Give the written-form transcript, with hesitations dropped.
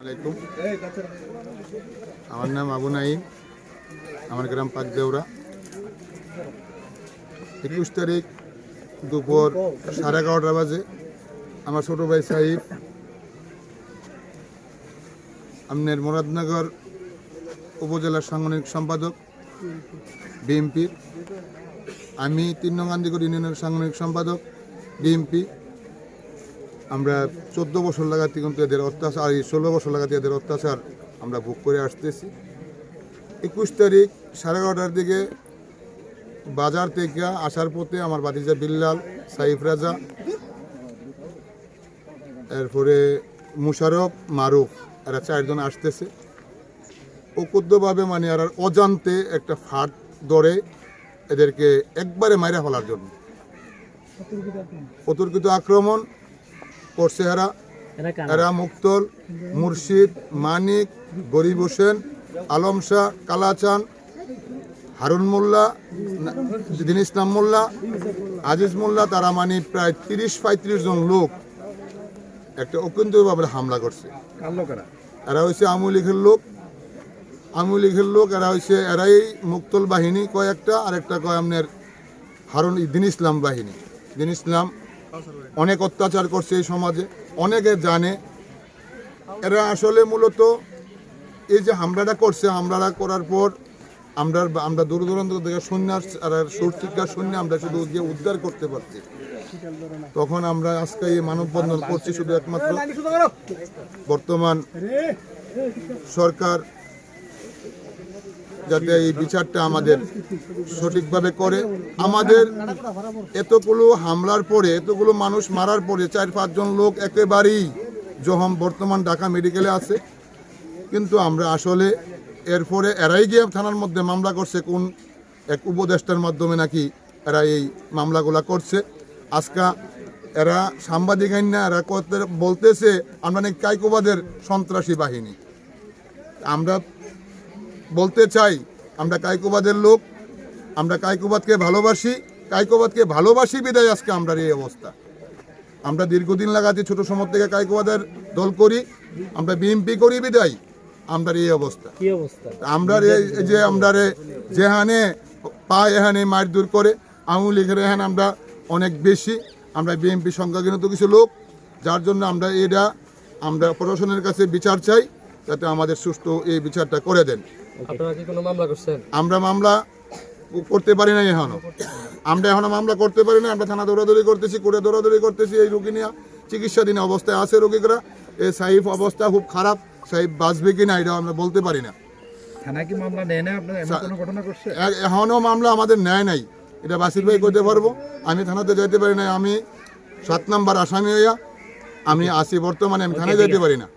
আলাইকুম। আমার নাম আবু নাইম, আমার গ্রাম পাকদেওরা। 21 তারিখ দুপুর 11:30 বাজে আমার ছোট ভাই সাহিব আমনের মুরাদনগর উপজেলার সাংগঠনিক সম্পাদক বিএমপির, আমি 3 নং আন্দিগড় ইউনিয়নের সাংগঠনিক সম্পাদক বিএমপি। আমরা 14 বছর লাগাতে কিন্তু এদের অত্যাচার, 16 বছর লাগাতে এদের অত্যাচার আমরা ভোগ করে আসতেছি। 21 তারিখ 11:30টার দিকে বাজার থেকে আসার পথে আমার ভাতিজা বিল্লাল, সাইফ রাজা, এরপরে মুশারফ, মারুফ, এরা 4 জন আসতেছে। অকুদ্ধভাবে মানে এরা অজান্তে একটা ফাঁদ ধরে এদেরকে একবারে মাইরা ফেলার জন্য অতর্কিত আক্রমণ করছে। এরা মুক্তল, মুর্শিদ, মানিক, গরিব হোসেন, আলম শাহ, কালাচান, হারুন মোল্লা, দিন ইসলাম মোল্লা, আজিজ মোল্লা, তারা মানে প্রায় 30-35 জন লোক একটা অকুন্তভাবে হামলা করছে। এরা হচ্ছে আওয়ামী লীগের লোক, এরা হচ্ছে এরাই মুক্তল বাহিনী কয়েকটা, আরেকটা কয় আপনার হারুন দিন ইসলাম বাহিনী। দিন ইসলাম অনেক অত্যাচার করছে এই সমাজে, অনেকে জানে। এরা আসলে মূলত এই যে হামলাটা করছে, হামলাটা করার পর আমরা দূর দূরান্ত থেকে সুর চিৎকার শুনে আমরা শুধু গিয়ে উদ্ধার করতে পারছি। তখন আমরা আজকে এই মানববন্ধন করছি শুধু একমাত্র বর্তমান সরকার যাতে এই বিচারটা আমাদের সঠিকভাবে করে। আমাদের এতগুলো হামলার পরে, এতগুলো মানুষ মারার পরে 4-5 জন লোক একেবারেই যখন বর্তমান ঢাকা মেডিকেলে আছে, কিন্তু আমরা আসলে এরপরে এরাই গিয়ে থানার মধ্যে মামলা করছে, কোন এক উপদেষ্টার মাধ্যমে নাকি এরা এই মামলাগুলা করছে। আজকা এরা সাংবাদিক আইন না, এরা বলতেছে আমরা নাকি কায়কোবাদের সন্ত্রাসী বাহিনী। আমরা বলতে চাই আমরা কায়কোবাদের লোক, আমরা কায়কোবাদকে ভালোবাসি বিদায় আজকে আমরা এই অবস্থা। আমরা দীর্ঘদিন লাগাতে ছোট সময় থেকে কায়কোবাদের দল করি, আমরা বিএমপি করি বিদায় আমরা এই অবস্থা। আমরা যে আমরা যেখানে পায় এখানে মারধর করে, আওয়ামী লীগের এখানে আমরা অনেক বেশি, আমরা বিএমপি সংখ্যাগরিষ্ঠ কিছু লোক, যার জন্য আমরা প্রশাসনের কাছে বিচার চাই, যাতে আমাদের সুষ্ঠু এই বিচারটা করে দেন। আমরা মামলা করতে পারি না এখনো, মামলা করতে পারি না। আমরা থানা দৌড়াদৌড়ি করতেছি, কোর্টে দৌড়াদৌড়ি করতেছি। এই রোগী নিয়ে চিকিৎসাধীন অবস্থায় আছে রোগীরা। এই সাইফ অবস্থা খুব খারাপ, সাইফ বাঁচবে কিনা এটা আমরা বলতে পারি না। এখনো মামলা আমাদের নেয় নাই, এটা বাসির ভাই করতে পারবো। আমি থানাতে যেতে পারি না, আমি 7 নম্বর আসামি হইয়া আমি আছি বর্তমানে, আমি থানায় যেতে পারি না।